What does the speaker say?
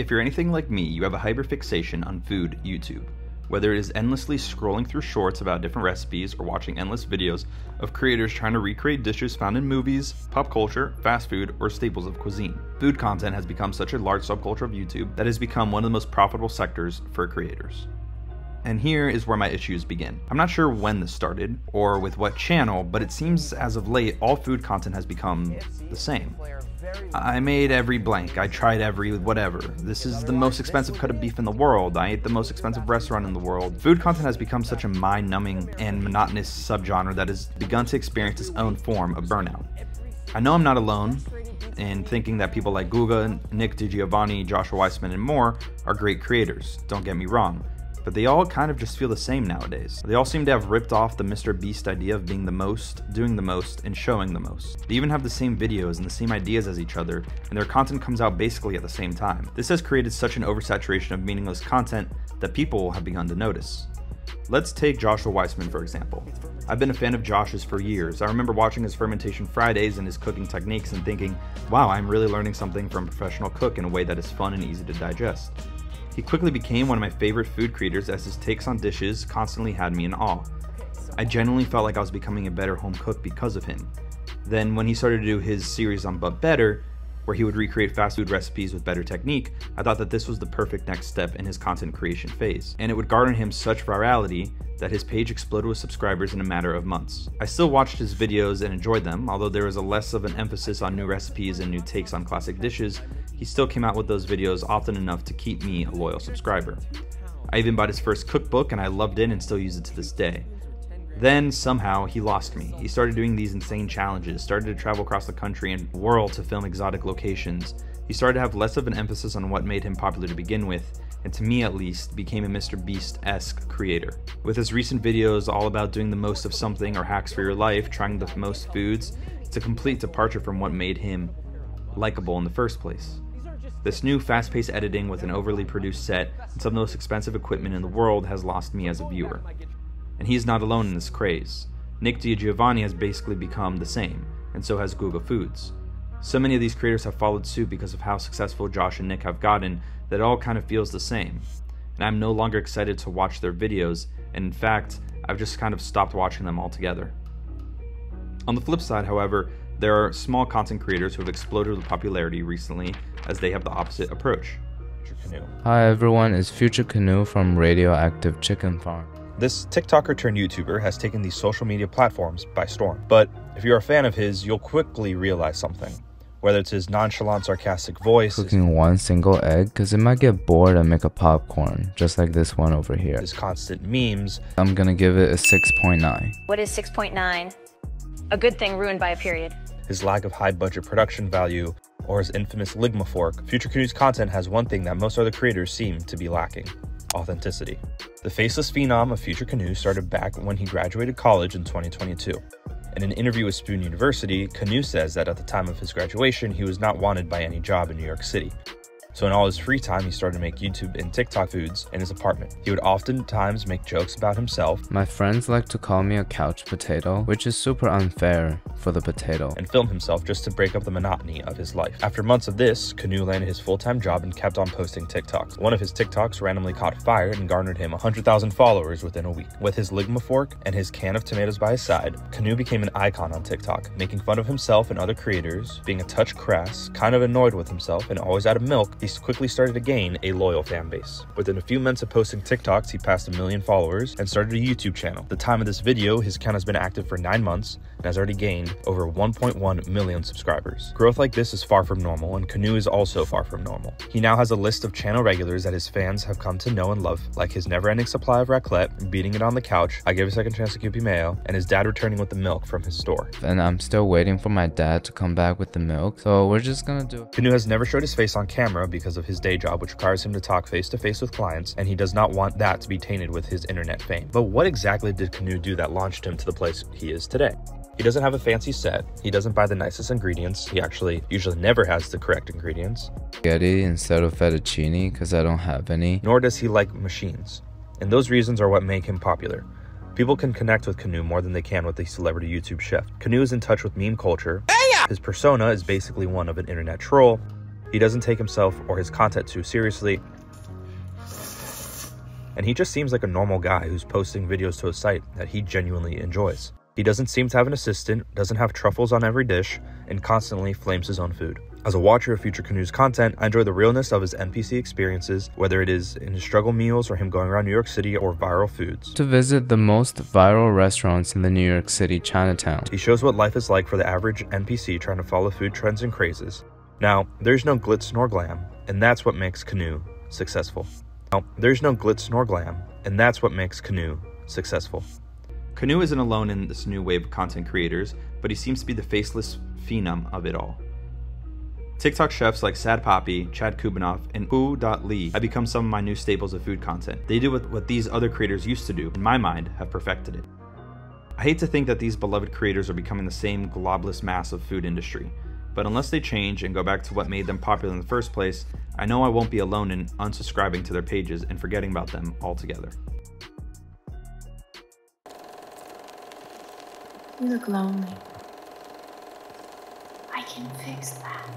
If you're anything like me, you have a hyperfixation on food YouTube. Whether it is endlessly scrolling through shorts about different recipes or watching endless videos of creators trying to recreate dishes found in movies, pop culture, fast food, or staples of cuisine. Food content has become such a large subculture of YouTube that it has become one of the most profitable sectors for creators. And here is where my issues begin. I'm not sure when this started or with what channel, but it seems as of late all food content has become the same. I made every blank, I tried every whatever. This is the most expensive cut of beef in the world. I ate the most expensive restaurant in the world. Food content has become such a mind-numbing and monotonous subgenre that has begun to experience its own form of burnout. I know I'm not alone in thinking that people like Guga, Nick DiGiovanni, Joshua Weissman, and more are great creators, don't get me wrong. But they all kind of just feel the same nowadays. They all seem to have ripped off the Mr. Beast idea of being the most, doing the most, and showing the most. They even have the same videos and the same ideas as each other, and their content comes out basically at the same time. This has created such an oversaturation of meaningless content that people have begun to notice. Let's take Joshua Weissman for example. I've been a fan of Josh's for years. I remember watching his Fermentation Fridays and his cooking techniques and thinking, wow, I'm really learning something from a professional cook in a way that is fun and easy to digest. He quickly became one of my favorite food creators as his takes on dishes constantly had me in awe. I genuinely felt like I was becoming a better home cook because of him. Then when he started to do his series on But Better, where he would recreate fast food recipes with better technique, I thought that this was the perfect next step in his content creation phase. And it would garner him such virality that his page exploded with subscribers in a matter of months. I still watched his videos and enjoyed them, although there was a less of an emphasis on new recipes and new takes on classic dishes. He still came out with those videos often enough to keep me a loyal subscriber. I even bought his first cookbook and I loved it and still use it to this day. Then, somehow, he lost me. He started doing these insane challenges, started to travel across the country and world to film exotic locations. He started to have less of an emphasis on what made him popular to begin with, and to me at least, became a Mr. Beast-esque creator. With his recent videos all about doing the most of something or hacks for your life, trying the most foods, it's a complete departure from what made him likable in the first place. This new fast-paced editing with an overly produced set and some of the most expensive equipment in the world has lost me as a viewer. And he's not alone in this craze. Nick DiGiovanni has basically become the same, and so has Guga Foods. So many of these creators have followed suit because of how successful Josh and Nick have gotten that it all kind of feels the same. And I'm no longer excited to watch their videos, and in fact, I've just kind of stopped watching them altogether. On the flip side, however, there are small content creators who have exploded with popularity recently as they have the opposite approach. Hi everyone, it's Future Canoe from Radioactive Chicken Farm. This TikToker turned YouTuber has taken these social media platforms by storm. But if you're a fan of his, you'll quickly realize something. Whether it's his nonchalant, sarcastic voice, Cooking one single egg because it might get bored and make a popcorn, just like this one over here. his constant memes, I'm gonna give it a 6.9. What is 6.9? A good thing ruined by a period. his lack of high-budget production value, or his infamous Ligma fork, Future Canoe's content has one thing that most other creators seem to be lacking: authenticity. The faceless phenom of Future Canoe started back when he graduated college in 2022. In an interview with Spoon University, Canoe says that at the time of his graduation, he was not wanted by any job in New York City. So in all his free time, he started to make YouTube and TikTok foods in his apartment. He would oftentimes make jokes about himself. My friends like to call me a couch potato, which is super unfair for the potato. And film himself just to break up the monotony of his life. After months of this, Canoe landed his full-time job and kept on posting TikToks. One of his TikToks randomly caught fire and garnered him 100,000 followers within a week. With his Ligma fork and his can of tomatoes by his side, Canoe became an icon on TikTok, making fun of himself and other creators, being a touch crass, kind of annoyed with himself, and always out of milk. He quickly started to gain a loyal fan base. Within a few months of posting TikToks, he passed 1 million followers and started a YouTube channel. At the time of this video, his account has been active for 9 months and has already gained over 1.1 million subscribers. Growth like this is far from normal, and Canoe is also far from normal. He now has a list of channel regulars that his fans have come to know and love, like his never-ending supply of raclette, beating it on the couch, I Give a Second Chance to Kewpie Mayo, and his dad returning with the milk from his store. And I'm still waiting for my dad to come back with the milk, so we're just gonna do it. Canoe has never showed his face on camera because of his day job, which requires him to talk face-to-face with clients, and he does not want that to be tainted with his internet fame. But what exactly did Canoe do that launched him to the place he is today? He doesn't have a fancy set, he doesn't buy the nicest ingredients, he actually usually never has the correct ingredients. Spaghetti instead of fettuccine because I don't have any. Nor does he like machines. And those reasons are what make him popular. People can connect with Canoe more than they can with a celebrity YouTube chef. Canoe is in touch with meme culture. His persona is basically one of an internet troll. He doesn't take himself or his content too seriously, and he just seems like a normal guy who's posting videos to a site that he genuinely enjoys. He doesn't seem to have an assistant, doesn't have truffles on every dish, and constantly flames his own food. As a watcher of Future Canoe's content, I enjoy the realness of his NPC experiences, whether it is in his struggle meals or him going around New York City or viral foods. To visit the most viral restaurants in the New York City Chinatown. He shows what life is like for the average NPC trying to follow food trends and crazes. Now, there's no glitz nor glam, and that's what makes Canoe successful. Canoe isn't alone in this new wave of content creators, but he seems to be the faceless phenom of it all. TikTok chefs like Sad Poppy, Chad Kubanoff, and Hu.Lee have become some of my new staples of food content. They do what these other creators used to do, in my mind, have perfected it. I hate to think that these beloved creators are becoming the same globless mass of food industry, but unless they change and go back to what made them popular in the first place, I know I won't be alone in unsubscribing to their pages and forgetting about them altogether. You look lonely. I can fix that.